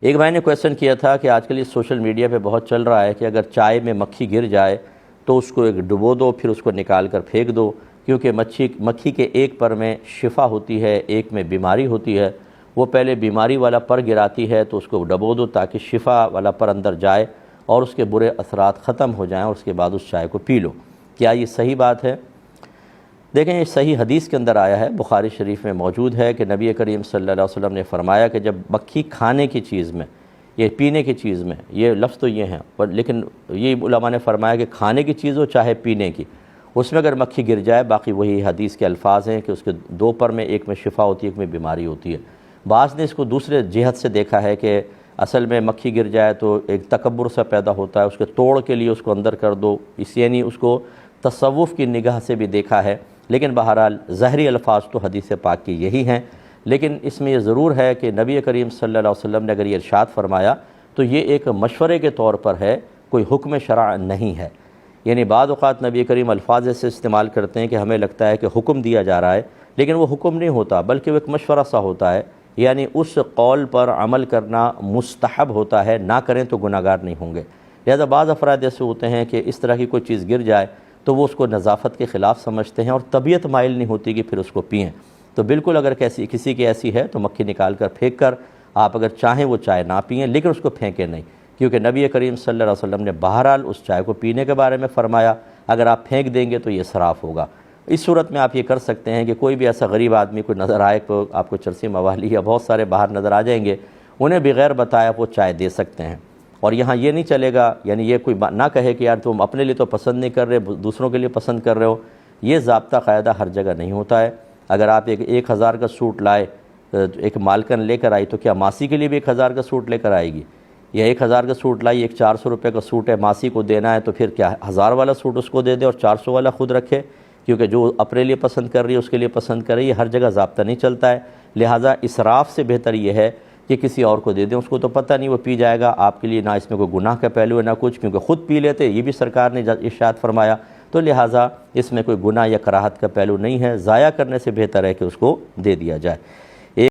ایک بھائی نے کویسچن کیا تھا کہ آج کل یہ سوشل میڈیا پہ بہت چل رہا ہے کہ اگر چائے میں مکھی گر جائے تو اس کو ایک ڈبو دو، پھر اس کو نکال کر پھینک دو، کیونکہ مکھی کے ایک پر میں شفا ہوتی ہے، ایک میں بیماری ہوتی ہے۔ وہ پہلے بیماری والا پر گراتی ہے تو اس کو ڈبو دو تاکہ شفا والا پر اندر جائے اور اس کے برے اثرات ختم ہو جائیں، اور اس کے بعد اس چائے کو پی لو۔ کیا یہ صحیح بات ہے؟ دیکھیں، یہ صحیح حدیث کے اندر آیا ہے، بخاری شریف میں موجود ہے کہ نبی کریم صلی اللہ علیہ وسلم نے فرمایا کہ جب مکھی کھانے کی چیز میں، یہ پینے کی چیز میں، یہ لفظ تو یہ ہیں لیکن یہ علماء نے فرمایا کہ کھانے کی چیز ہو چاہے پینے کی، اس میں اگر مکھی گر جائے، باقی وہی حدیث کے الفاظ ہیں کہ اس کے دو پر میں، ایک میں شفا ہوتی ہے، ایک میں بیماری ہوتی ہے۔ بعض نے اس کو دوسرے جہت سے دیکھا ہے کہ اصل میں مکھی گر جائے تو ایک تکبر سا پیدا ہوتا ہے، اس کے توڑ کے لیے اس کو اندر کر دو، اس یعنی اس کو تصوف کی نگاہ سے بھی دیکھا ہے، لیکن بہرحال ظاہری الفاظ تو حدیث پاک کی یہی ہیں۔ لیکن اس میں یہ ضرور ہے کہ نبی کریم صلی اللہ علیہ وسلم نے اگر یہ ارشاد فرمایا تو یہ ایک مشورے کے طور پر ہے، کوئی حکم شرع نہیں ہے۔ یعنی بعض اوقات نبی کریم الفاظ ایسے استعمال کرتے ہیں کہ ہمیں لگتا ہے کہ حکم دیا جا رہا ہے، لیکن وہ حکم نہیں ہوتا بلکہ وہ ایک مشورہ سا ہوتا ہے، یعنی اس قول پر عمل کرنا مستحب ہوتا ہے، نہ کریں تو گناہگار نہیں ہوں گے۔ لہذا بعض افراد ایسے ہوتے ہیں کہ اس طرح کی کوئی چیز گر جائے تو وہ اس کو نظافت کے خلاف سمجھتے ہیں اور طبیعت مائل نہیں ہوتی کہ پھر اس کو پئیں۔ تو بالکل اگر کسی کی ایسی ہے تو مکھی نکال کر پھینک کر آپ اگر چاہیں وہ چائے نہ پئیں، لیکن اس کو پھینکیں نہیں، کیونکہ نبی کریم صلی اللہ علیہ وسلم نے بہرحال اس چائے کو پینے کے بارے میں فرمایا، اگر آپ پھینک دیں گے تو یہ اسراف ہوگا۔ اس صورت میں آپ یہ کر سکتے ہیں کہ کوئی بھی ایسا غریب آدمی کوئی نظر آئے، تو آپ کو چرسی موالی یا بہت سارے باہر نظر آ جائیں گے، انہیں بغیر بتایا وہ چائے دے سکتے ہیں۔ اور یہاں یہ نہیں چلے گا، یعنی یہ کوئی نہ کہے کہ یار تم اپنے لیے تو پسند نہیں کر رہے، دوسروں کے لیے پسند کر رہے ہو۔ یہ ضابطہ قاعدہ ہر جگہ نہیں ہوتا ہے۔ اگر آپ ایک ہزار کا سوٹ لائے، ایک مالکن لے کر آئی، تو کیا ماسی کے لیے بھی 1000 کا سوٹ لے کر آئے گی؟ یا 1000 کا سوٹ لائی، ایک 400 روپے کا سوٹ ہے، ماسی کو دینا ہے، تو پھر کیا 1000 والا سوٹ اس کو دے دے اور 400 والا خود رکھے؟ کیونکہ جو اپنے لیے پسند کر رہی ہے اس کے لیے پسند کر رہی ہے، ہر جگہ ضابطہ نہیں چلتا ہے۔ لہٰذا اسراف سے بہتر یہ ہے کہ کسی اور کو دے دیں، اس کو تو پتہ نہیں وہ پی جائے گا، آپ کے لیے نہ اس میں کوئی گناہ کا پہلو ہے نہ کچھ، کیونکہ خود پی لیتے، یہ بھی سرکار نے ارشاد فرمایا، تو لہٰذا اس میں کوئی گناہ یا کراہت کا پہلو نہیں ہے۔ ضائع کرنے سے بہتر ہے کہ اس کو دے دیا جائے۔